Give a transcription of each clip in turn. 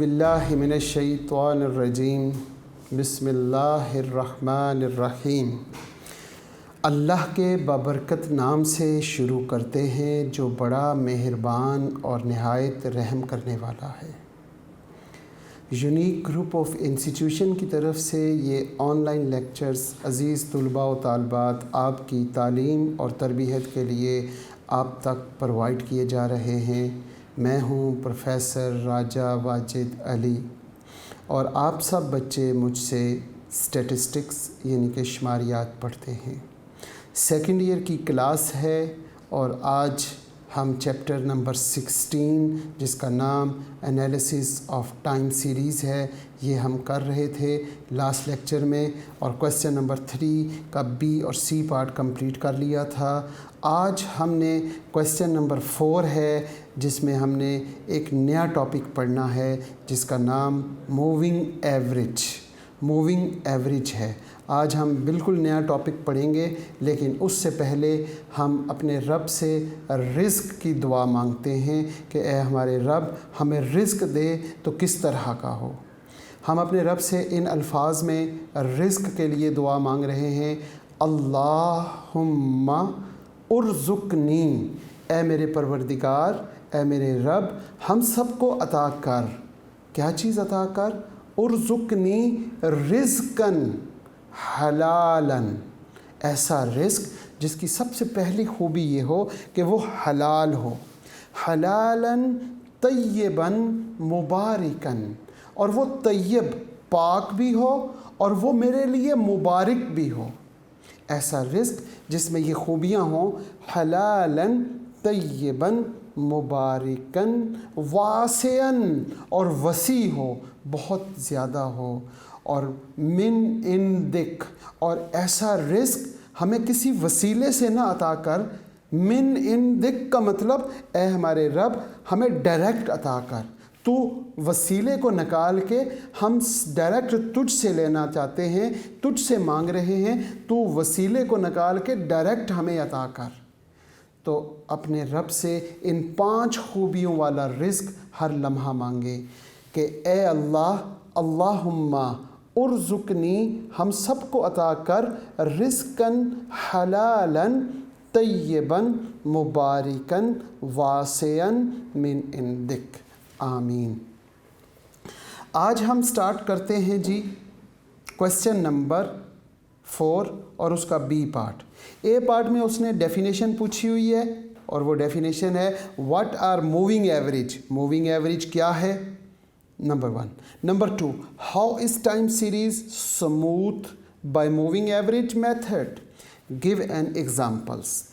बिल्लाहि मिनश्शैतानिर्रजीम बिस्मिल्लाहिर्रहमानिर्रहीम। अल्लाह के बबरकत नाम से शुरू करते हैं जो बड़ा मेहरबान और नहायत रहम करने वाला है। यूनिक ग्रुप ऑफ इंस्टीट्यूशन की तरफ से ये ऑनलाइन लेक्चर्स अज़ीज़ तुलबा व तालबात आपकी तालीम और तरबियत के लिए आप तक प्रोवाइड किए जा रहे हैं। मैं हूँ प्रोफेसर राजा वाजिद अली और आप सब बच्चे मुझसे स्टैटिस्टिक्स यानी कि शुमारियात पढ़ते हैं। सेकंड ईयर की क्लास है और आज हम चैप्टर नंबर 16 जिसका नाम एनालिसिस ऑफ टाइम सीरीज़ है ये हम कर रहे थे लास्ट लेक्चर में, और क्वेश्चन नंबर 3 का बी और सी पार्ट कंप्लीट कर लिया था। आज हमने क्वेश्चन नंबर 4 है जिसमें हमने एक नया टॉपिक पढ़ना है जिसका नाम मूविंग एवरेज है। आज हम बिल्कुल नया टॉपिक पढ़ेंगे, लेकिन उससे पहले हम अपने रब से रिज़्क की दुआ मांगते हैं कि ए हमारे रब हमें रिज़्क दे तो किस तरह का हो। हम अपने रब से इन अल्फाज में रिज़्क के लिए दुआ मांग रहे हैं, अल्लाहुम्मा उर्ज़ुक़नी, ए मेरे परवरदिगार, ए मेरे रब हम सबको अता कर। क्या चीज़ अता कर? उर्ज़ुक़नी रिज़्क़न हलालन, ऐसा रिज़्क जिसकी सबसे पहली खूबी ये हो कि वो हलाल हो, हलालन तय्यबन मुबारकन, और वो तय्यब पाक भी हो और वो मेरे लिए मुबारक भी हो। ऐसा रिज़्क जिसमें ये खूबियाँ हों, हलालन तय्यबन मुबारकन वासियन, और वसी हो, बहुत ज़्यादा हो, और मिन इंदिक, और ऐसा रिज़्क हमें किसी वसीले से ना अता कर। मिन इंदिक का मतलब ए हमारे रब हमें डायरेक्ट अता कर, तू वसीले को निकाल के हम डायरेक्ट तुझ से लेना चाहते हैं, तुझ से मांग रहे हैं, तू वसीले को निकाल के डायरेक्ट हमें अता कर। तो अपने रब से इन 5 खूबियों वाला रिज़्क हर लम्हा मांगे कि ए अल्लाह, अल्लाहुम्मा उर्ज़ुक़नी, हम सबको अता कर, रिज़्क़न हलालन तय्यबन मुबारकन वासियन मिन इंदिक, आमीन। आज हम स्टार्ट करते हैं जी क्वेश्चन नंबर 4 और उसका बी पार्ट। ए पार्ट में उसने डेफिनेशन पूछी हुई है और वो डेफिनेशन है what are moving average. Moving average क्या है? Number 1। Number 2, how is time series smooth by moving average method, give an examples.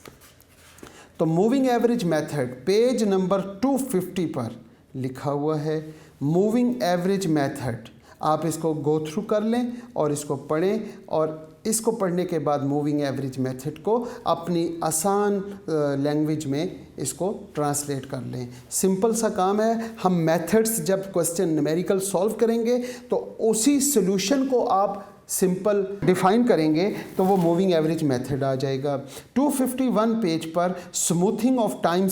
तो moving average method page number 250 पर लिखा हुआ है। मूविंग एवरेज मेथड, आप इसको गो थ्रू कर लें और इसको पढ़ें, और इसको पढ़ने के बाद मूविंग एवरेज मेथड को अपनी आसान लैंग्वेज में इसको ट्रांसलेट कर लें। सिंपल सा काम है। हम मेथड्स जब क्वेश्चन न्यूमेरिकल सॉल्व करेंगे तो उसी सॉल्यूशन को आप सिंपल डिफाइन करेंगे तो वो मूविंग एवरेज मेथड आ जाएगा। 251 पेज पर स्मूथिंग ऑफ टाइम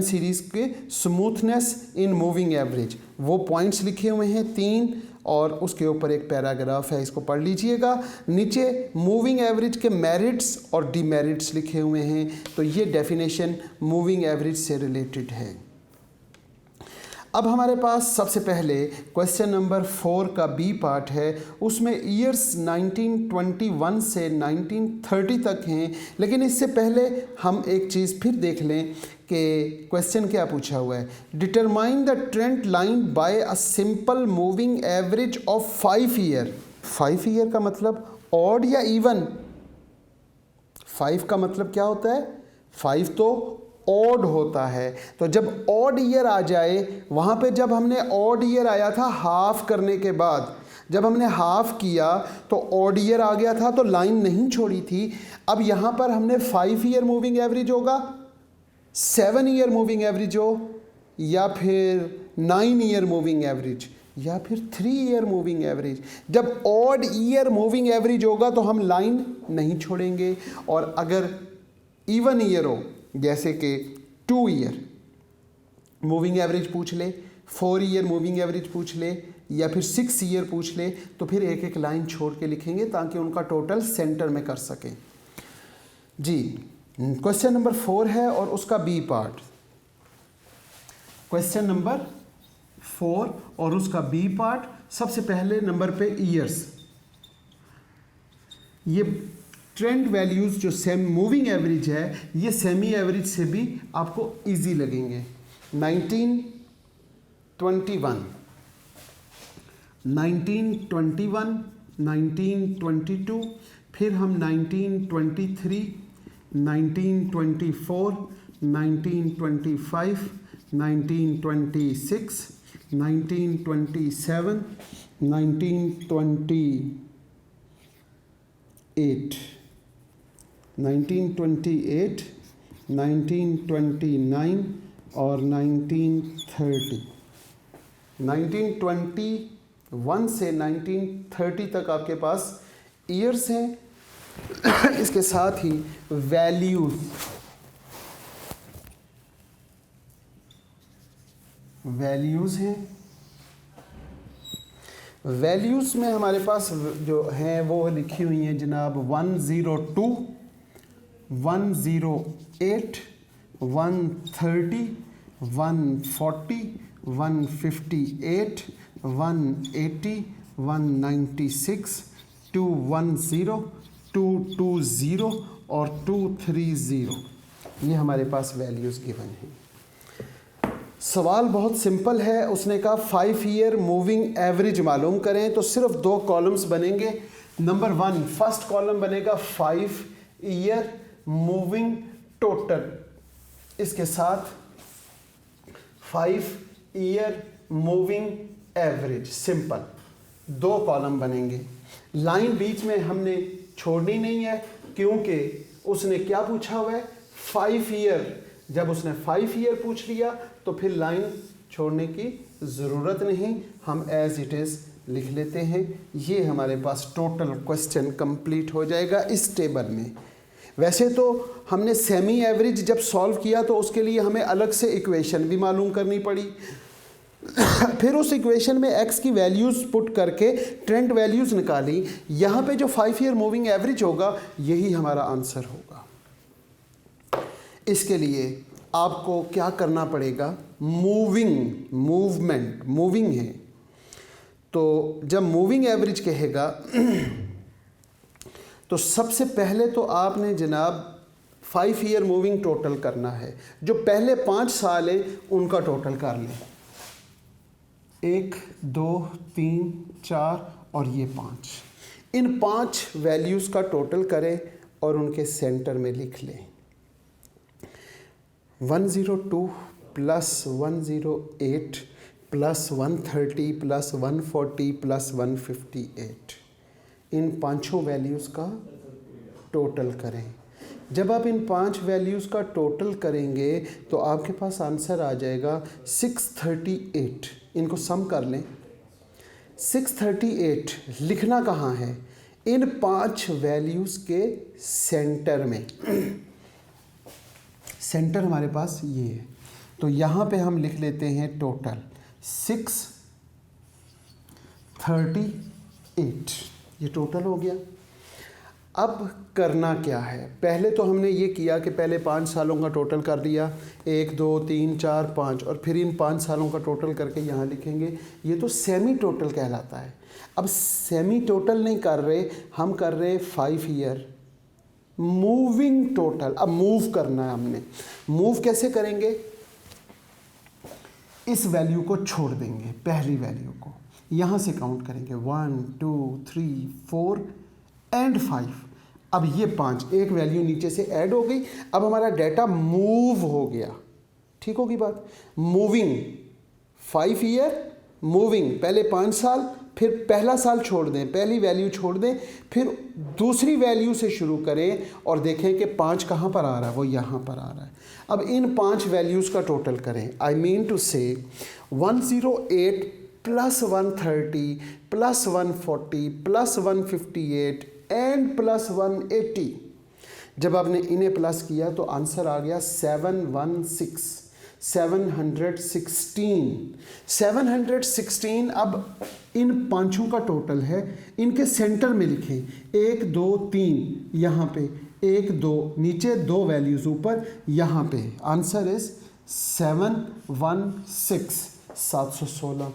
सीरीज़ के स्मूथनेस इन मूविंग एवरेज, वो पॉइंट्स लिखे हुए हैं 3, और उसके ऊपर एक पैराग्राफ है, इसको पढ़ लीजिएगा। नीचे मूविंग एवरेज के मेरिट्स और डीमेरिट्स लिखे हुए हैं, तो ये डेफिनेशन मूविंग एवरेज से रिलेटेड है। अब हमारे पास सबसे पहले क्वेश्चन नंबर 4 का बी पार्ट है। उसमें ईयर्स 1921 से 1930 तक हैं, लेकिन इससे पहले हम एक चीज़ फिर देख लें कि क्वेश्चन क्या पूछा हुआ है। Determine the trend line by a simple moving average of 5 year. 5 year का मतलब ऑड या इवन? 5 का मतलब क्या होता है? 5 तो ऑड होता है। तो जब ऑड ईयर आ जाए, वहाँ पे जब हमने ऑड ईयर आया था हाफ करने के बाद, जब हमने हाफ किया तो ऑड ईयर आ गया था, तो लाइन नहीं छोड़ी थी। अब यहाँ पर हमने 5 ईयर मूविंग एवरेज होगा, 7 ईयर मूविंग एवरेज हो, या फिर 9 ईयर मूविंग एवरेज, या फिर 3 ईयर मूविंग एवरेज। जब ऑड ईयर मूविंग एवरेज होगा तो हम लाइन नहीं छोड़ेंगे, और अगर इवन ईयर हो जैसे कि 2 ईयर मूविंग एवरेज पूछ ले, 4 ईयर मूविंग एवरेज पूछ ले या फिर 6 ईयर पूछ ले, तो फिर एक एक लाइन छोड़ के लिखेंगे ताकि उनका टोटल सेंटर में कर सकें। जी, क्वेश्चन नंबर 4 है और उसका बी पार्ट। क्वेश्चन नंबर 4 और उसका बी पार्ट। सबसे पहले नंबर पे ईयर्स, ये ट्रेंड वैल्यूज़ जो सेम मूविंग एवरेज है ये सेमी एवरेज से भी आपको इजी लगेंगे। 1921, 1921, 1922, फिर हम 1923, 1924, 1925, 1926, 1927, 1928, 1928, 1929 और 1930। 1921 से 1930 तक आपके पास ईयर्स हैं। इसके साथ ही वैल्यूज़, हैं। वैल्यूज़ में हमारे पास जो हैं वो लिखी हुई हैं जनाब 102, 108, 130, 140, 158, 180, 196, 210, 220 और 230। ये हमारे पास वैल्यूज़ गिवन हैं। सवाल बहुत सिंपल है। उसने कहा 5 ईयर मूविंग एवरेज मालूम करें, तो सिर्फ 2 कॉलम्स बनेंगे। नंबर 1 फर्स्ट कॉलम बनेगा 5 ईयर मूविंग टोटल, इसके साथ 5 year moving average, simple 2 column बनेंगे। लाइन बीच में हमने छोड़नी नहीं है क्योंकि उसने क्या पूछा हुआ है 5 ईयर। जब उसने 5 ईयर पूछ लिया तो फिर लाइन छोड़ने की ज़रूरत नहीं, हम एज इट इज़ लिख लेते हैं। ये हमारे पास टोटल क्वेश्चन कंप्लीट हो जाएगा इस टेबल में। वैसे तो हमने सेमी एवरेज जब सॉल्व किया तो उसके लिए हमें अलग से इक्वेशन भी मालूम करनी पड़ी। फिर उस इक्वेशन में x की वैल्यूज़ पुट करके ट्रेंड वैल्यूज़ निकाली। यहाँ पे जो 5 ईयर मूविंग एवरेज होगा यही हमारा आंसर होगा। इसके लिए आपको क्या करना पड़ेगा, मूविंग है तो जब मूविंग एवरेज कहेगा तो सबसे पहले तो आपने जनाब 5 ईयर मूविंग टोटल करना है। जो पहले 5 साल है उनका टोटल कर लें, 1 2 3 4 और ये 5। इन 5 वैल्यूज़ का टोटल करें और उनके सेंटर में लिख लें। 102 प्लस 108 प्लस 130 प्लस 140 प्लस 158, इन 5 वैल्यूज़ का टोटल करें। जब आप इन 5 वैल्यूज़ का टोटल करेंगे तो आपके पास आंसर आ जाएगा 638। इनको सम कर लें। 638 लिखना कहाँ है, इन 5 वैल्यूज़ के सेंटर में। सेंटर हमारे पास ये है तो यहाँ पे हम लिख लेते हैं टोटल 638, ये टोटल हो गया। अब करना क्या है, पहले तो हमने ये किया कि पहले 5 सालों का टोटल कर लिया, 1 2 3 4 5, और फिर इन 5 सालों का टोटल करके यहाँ लिखेंगे। ये तो सेमी टोटल कहलाता है। अब सेमी टोटल नहीं कर रहे, हम कर रहे 5 ईयर मूविंग टोटल। अब मूव करना है हमने। मूव कैसे करेंगे, इस वैल्यू को छोड़ देंगे, पहली वैल्यू को यहाँ से काउंट करेंगे 1 2 3 4 एंड 5। अब ये 5, एक वैल्यू नीचे से ऐड हो गई। अब हमारा डाटा मूव हो गया। ठीक होगी बात। मूविंग 5 ईयर मूविंग, पहले 5 साल, फिर पहला साल छोड़ दें, पहली वैल्यू छोड़ दें, फिर दूसरी वैल्यू से शुरू करें और देखें कि 5 कहाँ पर आ रहा है, वो यहाँ पर आ रहा है। अब इन 5 वैल्यूज़ का टोटल करें। आई मीन टू से 108 plus 130 plus 140 plus 158 and plus 180। जब आपने इन्हें प्लस किया तो आंसर आ गया 716। 716। अब इन पांचों का टोटल है, इनके सेंटर में लिखें 1 2 3, यहाँ पे 1 2 नीचे, 2 वैल्यूज ऊपर, यहाँ पे आंसर इज 716।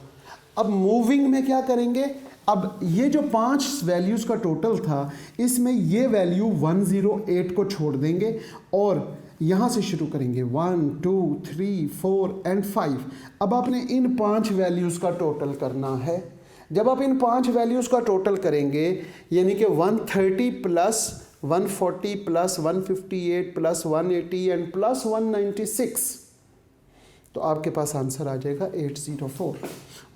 अब मूविंग में क्या करेंगे, अब ये जो 5 वैल्यूज़ का टोटल था इसमें ये वैल्यू 108 को छोड़ देंगे और यहाँ से शुरू करेंगे 1 2 3 4 एंड 5। अब आपने इन 5 वैल्यूज़ का टोटल करना है। जब आप इन 5 वैल्यूज़ का टोटल करेंगे यानी कि 130 plus 140 plus 158 plus 180 and plus 196, तो आपके पास आंसर आ जाएगा 804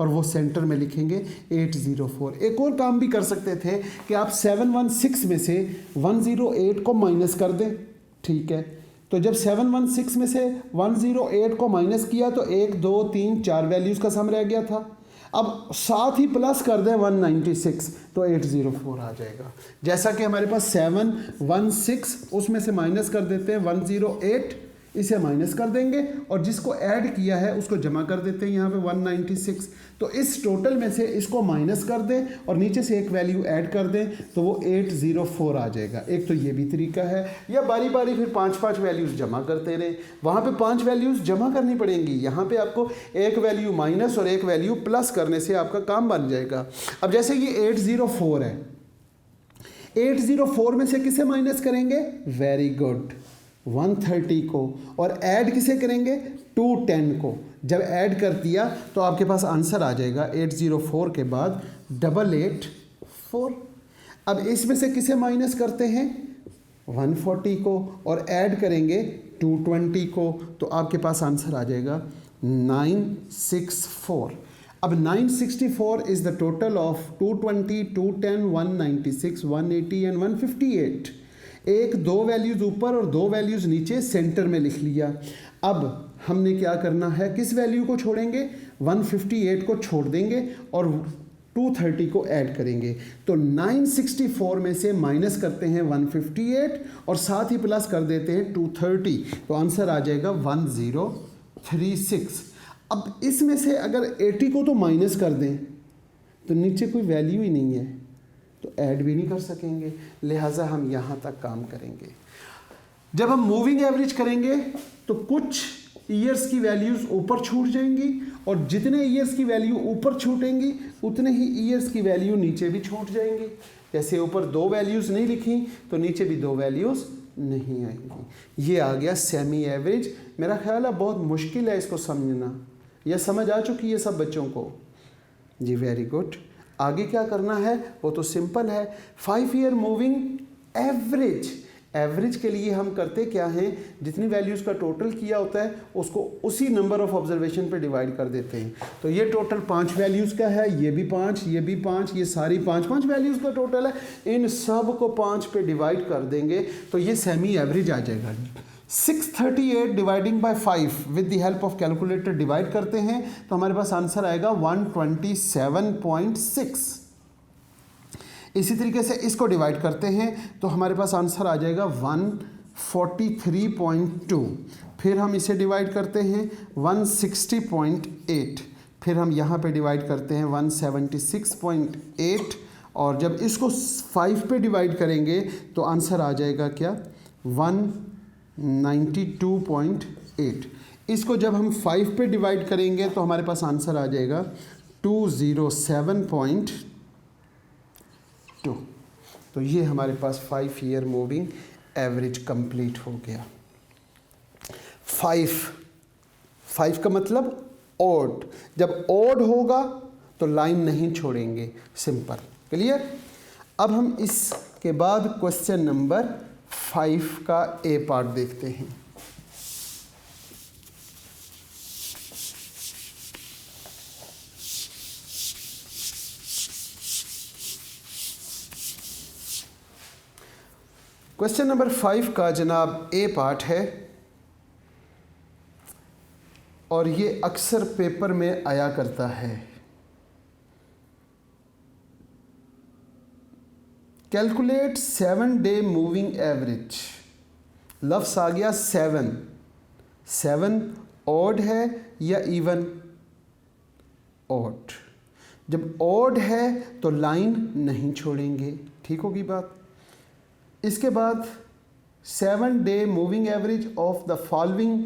और वो सेंटर में लिखेंगे 804। एक और काम भी कर सकते थे कि आप 716 में से 108 को माइनस कर दें, ठीक है। तो जब 716 में से 108 को माइनस किया तो 1 2 3 4 वैल्यूज़ का सम रह गया था। अब साथ ही प्लस कर दें 196 तो 804 आ जाएगा। जैसा कि हमारे पास 716 उसमें से माइनस कर देते हैं 108, इसे माइनस कर देंगे और जिसको ऐड किया है उसको जमा कर देते हैं यहाँ पे 196। तो इस टोटल में से इसको माइनस कर दें और नीचे से एक वैल्यू ऐड कर दें तो वो 804 आ जाएगा। एक तो ये भी तरीका है, या बारी बारी फिर 5 वैल्यूज़ जमा करते रहें। वहाँ पे 5 वैल्यूज़ जमा करनी पड़ेंगी, यहाँ पे आपको एक वैल्यू माइनस और एक वैल्यू प्लस करने से आपका काम बन जाएगा। अब जैसे ये 804 है, 804 में से किसे माइनस करेंगे, वेरी गुड, 130 को, और ऐड किसे करेंगे, 210 को। जब ऐड कर दिया तो आपके पास आंसर आ जाएगा 804 के बाद 884। अब इसमें से किसे माइनस करते हैं, 140 को, और ऐड करेंगे 220 को, तो आपके पास आंसर आ जाएगा 964। अब 964 is the total of 220, 210, 196, 180 and 158। एक 2 वैल्यूज़ ऊपर और 2 वैल्यूज़ नीचे सेंटर में लिख लिया। अब हमने क्या करना है, किस वैल्यू को छोड़ेंगे, 158 को छोड़ देंगे और 230 को ऐड करेंगे। तो 964 में से माइनस करते हैं 158 और साथ ही प्लस कर देते हैं 230, तो आंसर आ जाएगा 1036। अब इसमें से अगर 80 को तो माइनस कर दें तो नीचे कोई वैल्यू ही नहीं है तो ऐड भी नहीं कर सकेंगे, लिहाजा हम यहाँ तक काम करेंगे। जब हम मूविंग एवरेज करेंगे तो कुछ ईयर्स की वैल्यूज़ ऊपर छूट जाएंगी और जितने ईयर्स की वैल्यू ऊपर छूटेंगी उतने ही ईयर्स की वैल्यू नीचे भी छूट जाएंगी। जैसे ऊपर 2 वैल्यूज़ नहीं लिखी तो नीचे भी 2 वैल्यूज़ नहीं आएंगी। ये आ गया सेमी एवरेज। मेरा ख्याल है बहुत मुश्किल है इसको समझना, यह समझ आ चुकी है सब बच्चों को जी, वेरी गुड। आगे क्या करना है वो तो सिंपल है, 5 ईयर मूविंग एवरेज। एवरेज के लिए हम करते क्या हैं, जितनी वैल्यूज़ का टोटल किया होता है उसको उसी नंबर ऑफ ऑब्जर्वेशन पे डिवाइड कर देते हैं। तो ये टोटल 5 वैल्यूज़ का है, ये भी 5, ये भी 5, ये सारी 5 वैल्यूज़ का टोटल है। इन सब को 5 पे डिवाइड कर देंगे तो ये सेमी एवरेज आ जाएगा। 638 dividing by 5 with the help of calculator divide करते हैं तो हमारे पास आंसर आएगा 127.6। इसी तरीके से इसको डिवाइड करते हैं तो हमारे पास आंसर आ जाएगा 143.2। फिर हम इसे डिवाइड करते हैं 160.8। फिर हम यहाँ पे डिवाइड करते हैं 176.8 और जब इसको 5 पे डिवाइड करेंगे तो आंसर आ जाएगा क्या, 192.8। इसको जब हम 5 पे डिवाइड करेंगे तो हमारे पास आंसर आ जाएगा 207.2। तो ये हमारे पास 5 ईयर मूविंग एवरेज कंप्लीट हो गया। 5 का मतलब ऑड, जब ऑड होगा तो लाइन नहीं छोड़ेंगे, सिंपल, क्लियर। अब हम इसके बाद क्वेश्चन नंबर 5 का ए पार्ट देखते हैं। क्वेश्चन नंबर 5 का जनाब ए पार्ट है और ये अक्सर पेपर में आया करता है। Calculate 7 day moving average. लफ्स आ गया 7 ऑड है या इवन? ऑड। जब ऑड है तो लाइन नहीं छोड़ेंगे, ठीक होगी बात। इसके बाद 7 day moving average of the following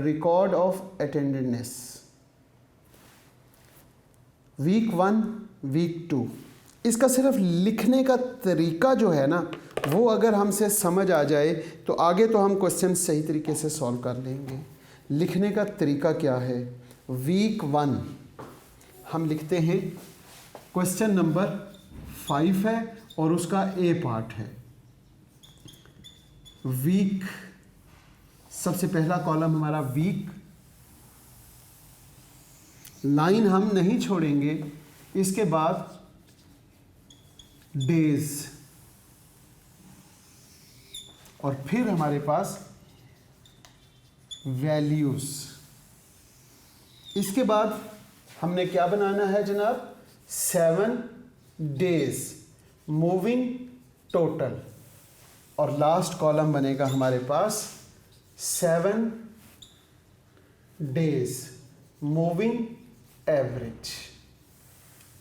record of attendance. Week 1, week 2, इसका सिर्फ लिखने का तरीका जो है ना, वो अगर हमसे समझ आ जाए तो आगे तो हम क्वेश्चन सही तरीके से सॉल्व कर लेंगे। लिखने का तरीका क्या है? वीक 1 हम लिखते हैं, क्वेश्चन नंबर 5 है और उसका ए पार्ट है। वीक, सबसे पहला कॉलम हमारा वीक, लाइन हम नहीं छोड़ेंगे। इसके बाद डेज, और फिर हमारे पास वैल्यूज। इसके बाद हमने क्या बनाना है जनाब? 7 डेज मूविंग टोटल, और लास्ट कॉलम बनेगा हमारे पास 7 डेज मूविंग एवरेज,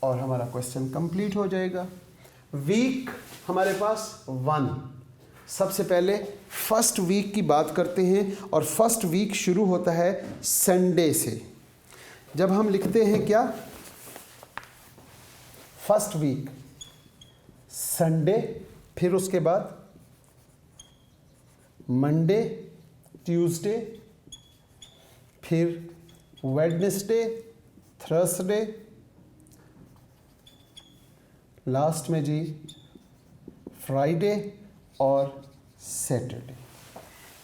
और हमारा क्वेश्चन कंप्लीट हो जाएगा। वीक हमारे पास 1, सबसे पहले फर्स्ट वीक की बात करते हैं, और फर्स्ट वीक शुरू होता है संडे से। जब हम लिखते हैं क्या? फर्स्ट वीक संडे, फिर उसके बाद मंडे, ट्यूसडे, फिर वेडनेसडे, थर्सडे, लास्ट में जी फ्राइडे और सैटरडे।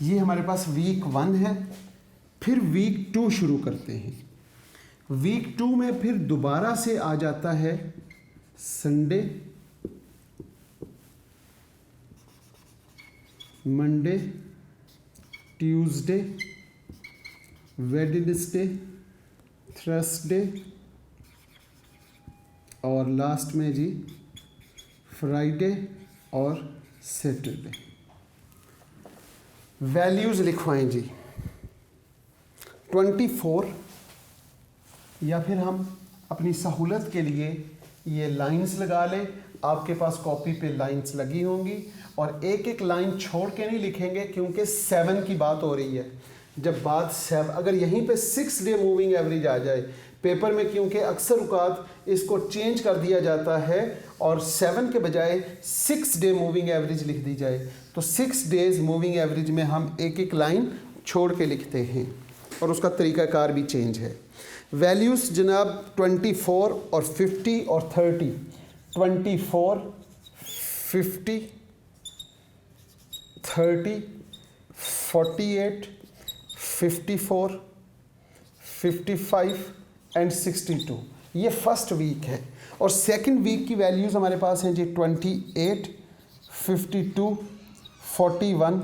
ये हमारे पास वीक 1 है। फिर वीक 2 शुरू करते हैं। वीक 2 में फिर दोबारा से आ जाता है Sunday, Monday, Tuesday, Wednesday, Thursday, और लास्ट में जी फ्राइडे और सैटरडे। वैल्यूज़ लिखवाएं जी। 24, या फिर हम अपनी सहूलत के लिए ये लाइंस लगा लें। आपके पास कॉपी पे लाइंस लगी होंगी, और एक एक लाइन छोड़ के नहीं लिखेंगे क्योंकि 7 की बात हो रही है। जब बात 7, अगर यहीं पे 6 डे मूविंग एवरेज आ जाए पेपर में, क्योंकि अक्सर औक़ात इसको चेंज कर दिया जाता है और 7 के बजाय 6 डे मूविंग एवरेज लिख दी जाए, तो 6 डेज मूविंग एवरेज में हम एक एक लाइन छोड़ के लिखते हैं, और उसका तरीक़ाकार भी चेंज है। वैल्यूज़ जनाब 24 और 50 और 30। 24, 50, 30, 48, 54, 55 एंड 62। ये फर्स्ट वीक है। और सेकंड वीक की वैल्यूज़ हमारे पास हैं जी 28, 52, 41,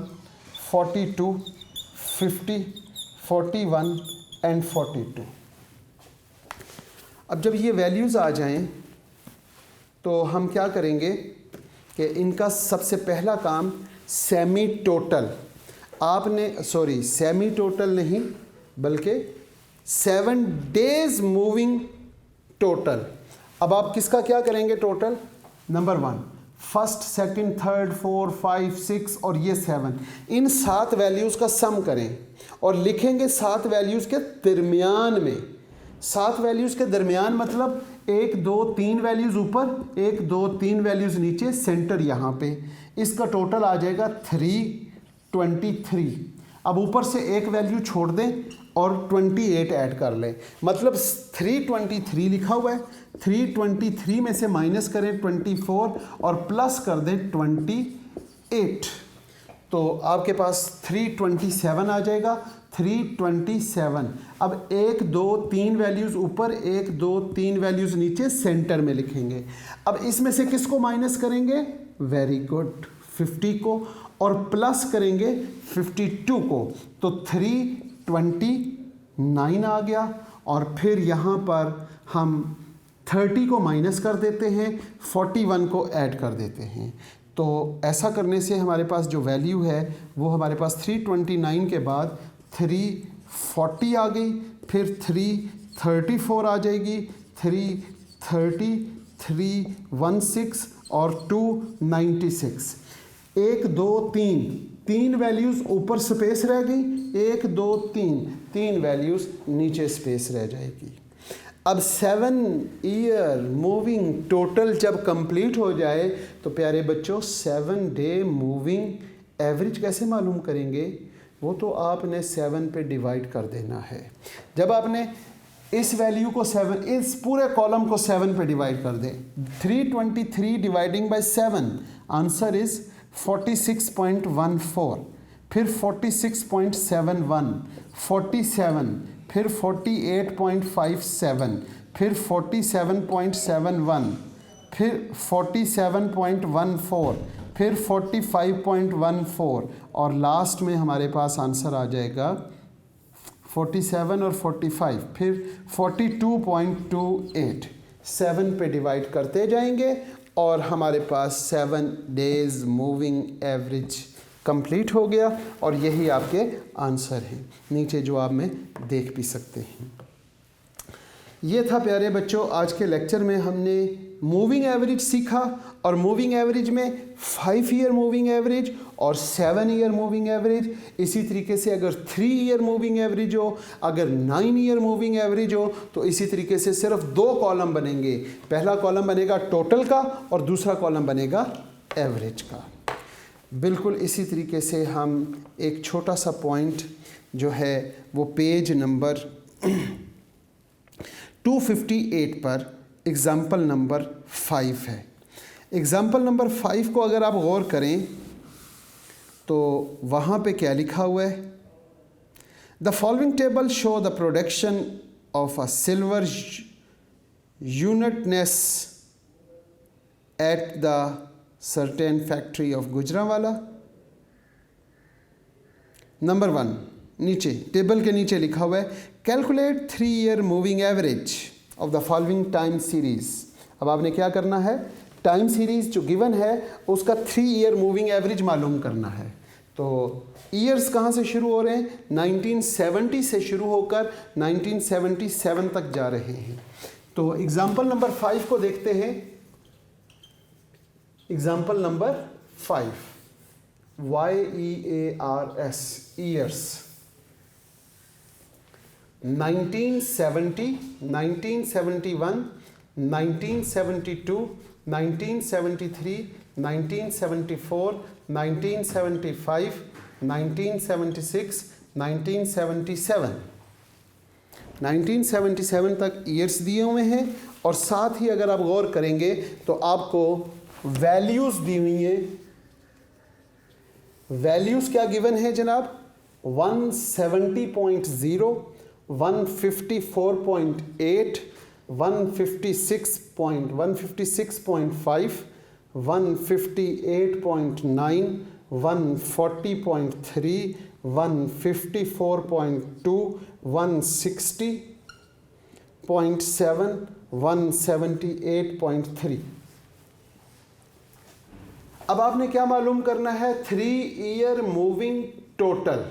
42, 50, 41 एंड 42। अब जब ये वैल्यूज़ आ जाएं तो हम क्या करेंगे कि इनका सबसे पहला काम सेमी टोटल, सेमी टोटल नहीं बल्कि 7 डेज मूविंग टोटल। अब आप किसका क्या करेंगे? Total number 1, first, second, third, 4, 5, 6 और ये 7, इन 7 वैल्यूज़ का सम करें और लिखेंगे 7 वैल्यूज़ के दरमियान में। 7 वैल्यूज़ के दरमियान मतलब 1, 2, 3 वैल्यूज़ ऊपर, 1, 2, 3 वैल्यूज़ नीचे, सेंटर यहाँ पे। इसका टोटल आ जाएगा 323। अब ऊपर से एक वैल्यू छोड़ दें और 28 ऐड कर लें, मतलब 323 लिखा हुआ है। 323 में से माइनस करें 24 और प्लस कर दें 28, तो आपके पास 327 आ जाएगा। 327। अब 1, 2, 3 वैल्यूज़ ऊपर, 1, 2, 3 वैल्यूज़ नीचे, सेंटर में लिखेंगे। अब इसमें से किसको माइनस करेंगे? वेरी गुड, 50 को, और प्लस करेंगे 52 को, तो 329 आ गया। और फिर यहाँ पर हम 30 को माइनस कर देते हैं, 41 को ऐड कर देते हैं। तो ऐसा करने से हमारे पास जो वैल्यू है वो हमारे पास 329 के बाद 3 40 आ गई, फिर 3 34 आ जाएगी, 3 30, 3 16 और 2 96। 1 2 3 तीन वैल्यूज़ ऊपर स्पेस रह गई, 1 2 3 तीन वैल्यूज़ नीचे स्पेस रह जाएगी। अब 7 ईयर मूविंग टोटल जब कंप्लीट हो जाए तो प्यारे बच्चों 7 डे मूविंग एवरेज कैसे मालूम करेंगे? वो तो आपने 7 पे डिवाइड कर देना है। जब आपने इस वैल्यू को 7, इस पूरे कॉलम को 7 पे डिवाइड कर दें, 323 डिवाइडिंग बाय 7, आंसर इज़ 46.14, फिर 46.71, 47, फिर 48.57, फिर 47.71, फिर 47.14, फिर 45.14 और लास्ट में हमारे पास आंसर आ जाएगा 47 और 45, फिर 42.28। 7 पे डिवाइड करते जाएंगे और हमारे पास 7 डेज मूविंग एवरेज कंप्लीट हो गया और यही आपके आंसर हैं। नीचे जवाब में देख भी सकते हैं। ये था प्यारे बच्चों आज के लेक्चर में हमने मूविंग एवरेज सीखा और मूविंग एवरेज में 5 ईयर मूविंग एवरेज और 7 ईयर मूविंग एवरेज। इसी तरीके से अगर 3 ईयर मूविंग एवरेज हो, अगर 9 ईयर मूविंग एवरेज हो तो इसी तरीके से सिर्फ 2 कॉलम बनेंगे। पहला कॉलम बनेगा टोटल का और दूसरा कॉलम बनेगा एवरेज का। बिल्कुल इसी तरीके से हम एक छोटा सा पॉइंट जो है वो पेज नंबर 258 पर एग्ज़ाम्पल नंबर 5 है। एग्ज़ाम्पल नंबर 5 को अगर आप गौर करें तो वहाँ पे क्या लिखा हुआ है? The following table show the production of a silver unitness at the certain factory of Gujranwala. Number 1 नीचे टेबल के नीचे लिखा हुआ है calculate 3 year moving average of the following time series. अब आपने क्या करना है? टाइम सीरीज जो गिवन है उसका 3 ईयर मूविंग एवरेज मालूम करना है। तो ईयर्स कहाँ से शुरू हो रहे हैं? 1970 से शुरू होकर 1977 तक जा रहे हैं। तो एग्जाम्पल नंबर 5 को देखते हैं। Example number 5 YEARS years 1970, 1971, 1972, 1973, 1974, 1975, 1976, 1977। 1977 तक ईयर्स दिए हुए हैं और साथ ही अगर आप गौर करेंगे तो आपको वैल्यूज़ दी हुई हैं। वैल्यूज़ क्या गिवन है जनाब? 170.0, 154.8, 156.5, 158.9, 140.3, 154.2, 160.7, 178.3। अब आपने क्या मालूम करना है? 3 ईयर मूविंग टोटल।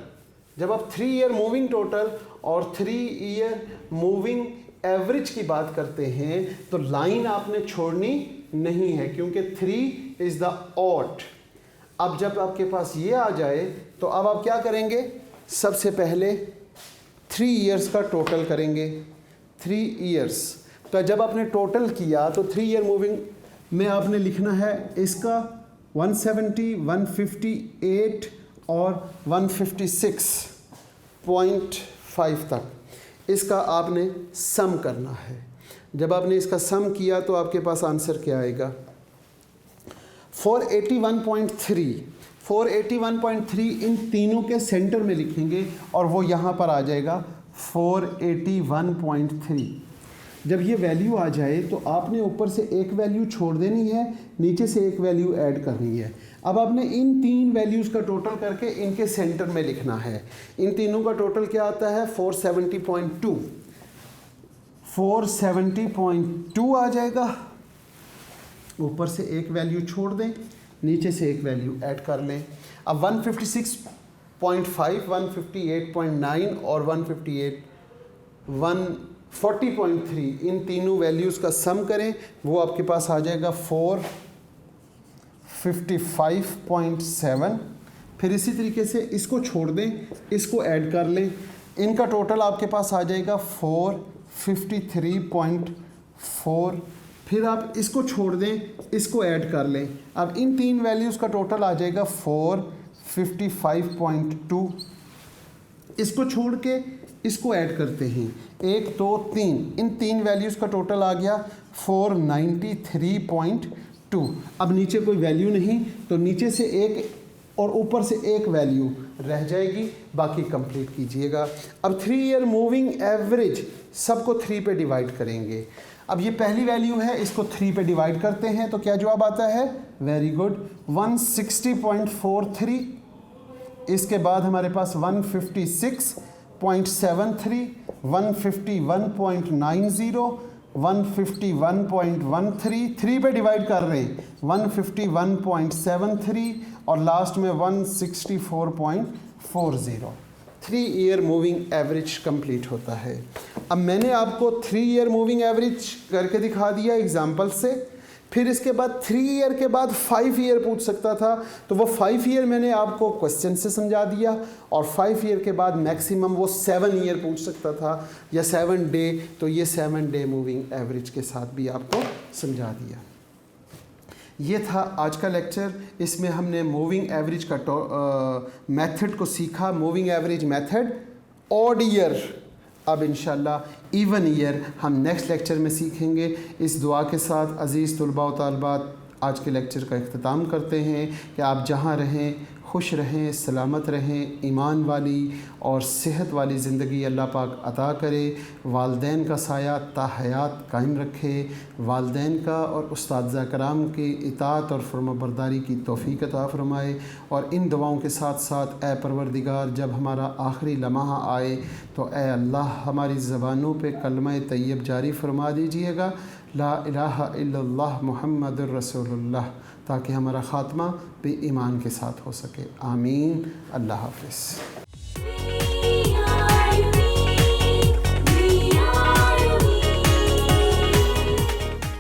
जब आप 3 ईयर मूविंग टोटल और 3 ईयर मूविंग एवरेज की बात करते हैं तो लाइन आपने छोड़नी नहीं है क्योंकि 3 इज़ द ऑड। अब जब आपके पास ये आ जाए तो अब आप क्या करेंगे? सबसे पहले 3 ईयर्स का टोटल करेंगे। 3 ईयर्स तो जब आपने टोटल किया तो 3 ईयर मूविंग में आपने लिखना है इसका 170, 158 और 156.5 तक। इसका आपने सम करना है। जब आपने इसका सम किया तो आपके पास आंसर क्या आएगा? 481.3। 481.3 इन तीनों के सेंटर में लिखेंगे और वो यहाँ पर आ जाएगा 481.3। जब ये वैल्यू आ जाए तो आपने ऊपर से एक वैल्यू छोड़ देनी है, नीचे से एक वैल्यू ऐड करनी है। अब आपने इन 3 वैल्यूज़ का टोटल करके इनके सेंटर में लिखना है। इन तीनों का टोटल क्या आता है? 470.2। 470.2 आ जाएगा। ऊपर से एक वैल्यू छोड़ दें, नीचे से एक वैल्यू ऐड कर लें। अब 158.5, 158.9 और 140.3, इन तीनों वैल्यूज़ का सम करें, वो आपके पास आ जाएगा 455.7। फिर इसी तरीके से इसको छोड़ दें, इसको ऐड कर लें, इनका टोटल आपके पास आ जाएगा 453.4। फिर आप इसको छोड़ दें, इसको ऐड कर लें, अब इन तीन वैल्यूज़ का टोटल आ जाएगा 455.2। इसको छोड़ के इसको ऐड करते हैं, 1 2 3, इन तीन वैल्यूज़ का टोटल आ गया 493.2। अब नीचे कोई वैल्यू नहीं, तो नीचे से एक और ऊपर से एक वैल्यू रह जाएगी, बाकी कंप्लीट कीजिएगा। अब 3 ईयर मूविंग एवरेज सबको 3 पे डिवाइड करेंगे। अब ये पहली वैल्यू है, इसको 3 पे डिवाइड करते हैं तो क्या जवाब आता है? Very good, 160.43। इसके बाद हमारे पास 156.73, 151.90, 151.13, 3 पे डिवाइड कर रहे हैं, 151.73 और लास्ट में 164.40। 3 ईयर मूविंग एवरेज कंप्लीट होता है। अब मैंने आपको 3 ईयर मूविंग एवरेज करके दिखा दिया एग्जाम्पल से। फिर इसके बाद 3 ईयर के बाद 5 ईयर पूछ सकता था, तो वो 5 ईयर मैंने आपको क्वेश्चन से समझा दिया, और 5 ईयर के बाद मैक्सिमम वो 7 ईयर पूछ सकता था या 7 डे, तो ये 7 डे मूविंग एवरेज के साथ भी आपको समझा दिया। ये था आज का लेक्चर। इसमें हमने मूविंग एवरेज का मेथड को सीखा, moving average method odd year. अब इंशाल्लाह इवन ईयर हम नेक्स्ट लेक्चर में सीखेंगे। इस दुआ के साथ अज़ीज़ तुलबा व तालिबात आज के लेक्चर का इख्तिताम करते हैं कि आप जहाँ रहें खुश रहें, सलामत रहें, ईमान वाली और सेहत वाली ज़िंदगी अल्लाह पाक अता करे। वालदैन का साया ताहयात कायम रखे। वालदैन का और उस्ताद कराम की इताअत और फरमाबरदारी की तौफ़ीक़ अता फ़रमाए। और इन दुआओं के साथ साथ ए परवरदिगार, जब हमारा आखिरी लम्हा आए तो ए अल्लाह हमारी ज़बानों पे कलमा तैयब जारी फरमा दीजिएगा, ला इलाहा इल्लल्लाह मुहम्मदुर रसूलुल्लाह, ताकि हमारा ख़ात्मा भी ईमान के साथ हो सके। आमीन। अल्लाह हाफ़िज़।